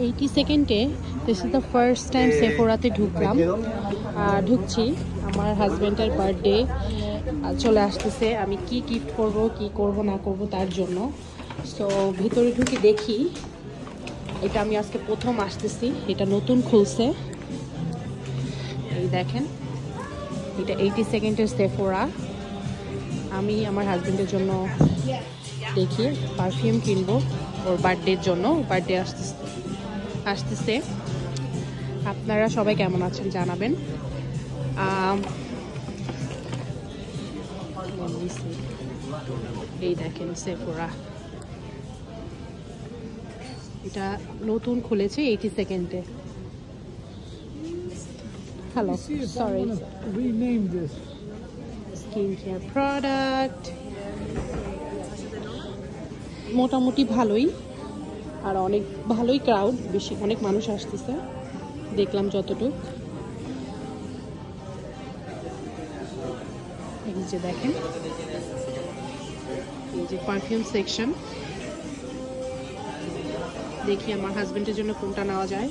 80 সেকেন্ডে this is the first time সেফোরাতে ঢুকছি। আমার হাজব্যান্ডের বার্থডে চলে আসতেছে, আমি কি গিফট করব কি করব না করব তার জন্য। সো ভিতরে ঢুকে দেখি, এটা আমি আজকে প্রথম আসতেছি, এটা নতুন খুলছে। এই দেখেন, এটা 80 সেকেন্ডের সেফোরা। আমি আমার হাজব্যান্ডের জন্য দেখি পারফিউম কিনবো ওর বার্থডের জন্য, বার্থডে আসতেছে। আপনারা সবাই কেমন আছেন জানাবেন। এই দেখেন সেফোরা, এটা নতুন খুলেছে 80 সেকেন্ডে। Hello, sorry, rename this skin care product মোটামুটি ভালোই, আর অনেক ভালোই ক্রাউড, বেশি অনেক মানুষ আসতেছে দেখলাম যতটুকু। এই যে দেখেন, এই যে পারফিউম সেকশন। দেখি আমার হাজবেন্ডের জন্য কোনটা নেওয়া যায়।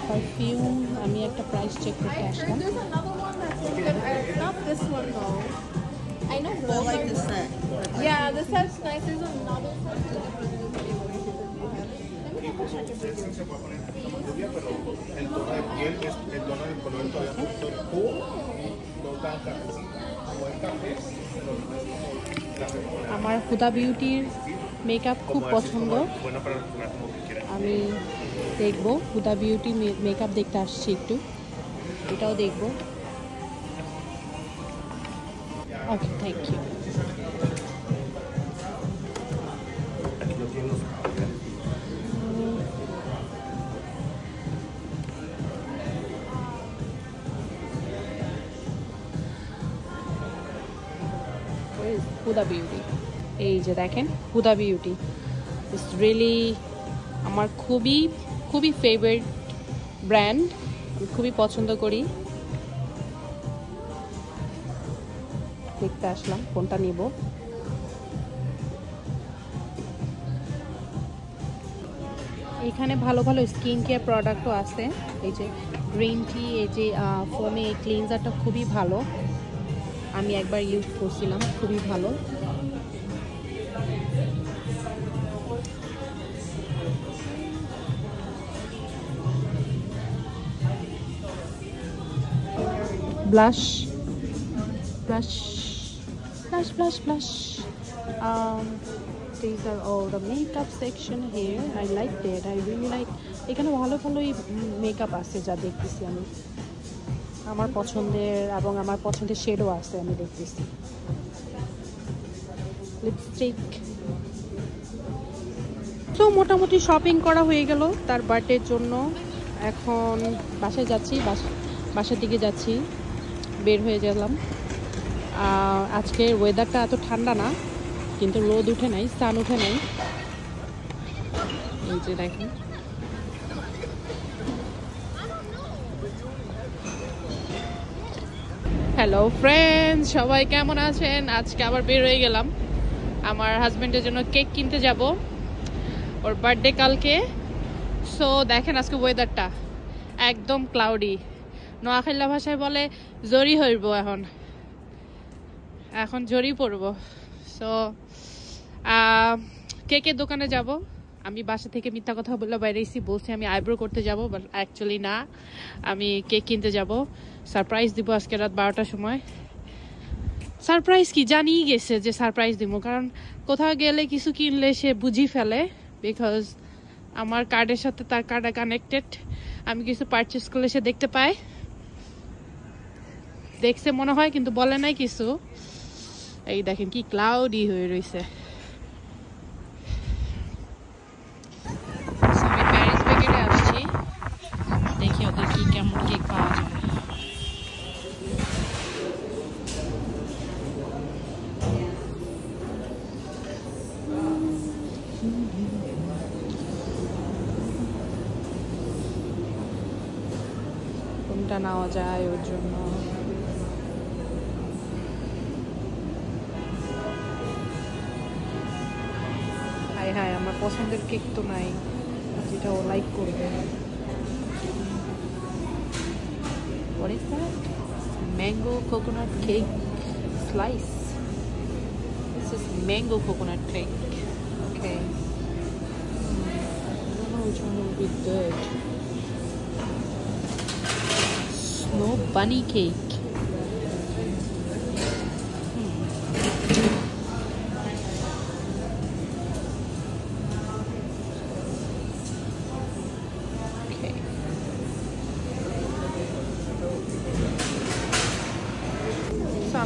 পারফিউম আমি একটা প্রাইস চেক করতে আসলাম। Not this one though. I know both like the set. Yeah, the set's nice. There's another set. আমার হুদা বিউটির মেকআপ খুব পছন্দ, আমি দেখবো হুদা বিউটি মেকআপ দেখতে আসছি, একটু এটাও দেখবো। ওকে, থ্যাংক ইউ। হুদা বিউটি, এই যে দেখেন হুদা বিউটি ইটস রিয়েলি আমার খুবই খুবই ফেভারিট ব্র্যান্ড, আমি খুবই পছন্দ করি। দেখতে আসলাম কোনটা নিব। এখানে ভালো ভালো স্কিন কেয়ার প্রোডাক্টও আছে। এই যে গ্রিন টি, এই যে ফোমে এই ক্লিনজারটা খুবই ভালো, আমি একবার ইউজ করছিলাম, খুবই ভালো। Blush, blush, blush, blush, blush. These are all the makeup section here. I like that. I really like. এখানে ভালো ভালোই মেকআপ আছে যা দেখতেছি আমি, আমার পছন্দের এবং আমার পছন্দের শেডও আছে আমি দেখতেছি। লিপস্টিক। তো মোটামুটি শপিং করা হয়ে গেল তার বার্থডের জন্য। এখন বাসায় যাচ্ছি, বাসার দিকে যাচ্ছি, বের হয়ে গেলাম। আজকের ওয়েদারটা এত ঠান্ডা না, কিন্তু রোদ উঠে নাই, সান উঠে নাই। এই যে দেখেন, হ্যালো ফ্রেন্ডস, সবাই কেমন আছেন? আজকে আবার বের হয়ে গেলাম, আমার হাজবেন্ডের জন্য কেক কিনতে যাব, ওর বার্থডে কালকে। সো দেখেন আজকে ওয়েদারটা একদম ক্লাউডি, নোয়াখালী ভাষায় বলে জরি হইব, এখন জরি পড়ব। সো কেকের দোকানে যাব। আমি বাসা থেকে মিথ্যা কথা বলে বাইরেছি, বলছি আমি আইব্রো করতে যাব, বাট অ্যাকচুয়ালি না, আমি কেক কিনতে যাব। সারপ্রাইজ দিব আজকে রাত 12টার সময়। সারপ্রাইজ কি জানিয়ে গেছে যে সারপ্রাইজ দিব, কারণ কোথাও গেলে কিছু কিনলে সে বুঝি ফেলে, বিকজ আমার কার্ডের সাথে তার কার্ড কানেক্টেড। আমি কিছু পারচেস করলে সে দেখতে পায়, দেখছে মনে হয়, কিন্তু বলে নাই কিছু। এই দেখেন কি ক্লাউডি হয়ে রয়েছে। আমি প্যারিস বেকারে আসছি, দেখি ওদের কি কেমন কেক পাওয়া যায়। কোনটা নেওয়া যায় ওর জন্য। হায় হায় আমার পছন্দের কেক তো নাই যেটা ও লাইক করবে What is that? Mango coconut cake slice. This is mango coconut cake. Okay. I don't know which one will be good. Snow bunny cake.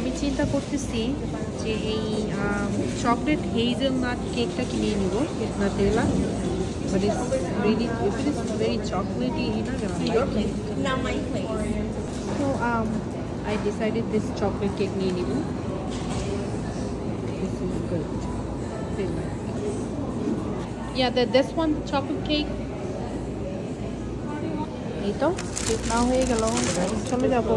আমি চিন্তা করতেছি যে এই চকলেট হেজেলনাট কেকটা কিনে নিব নাতেলা but it's really if it is very chocolatey you're not gonna like it. Not my place. So I decided this chocolate cake নিয়ে নিব. This is good. Yeah, this one chocolate cake. এই তো cake না হয়ে গেল চলে যাব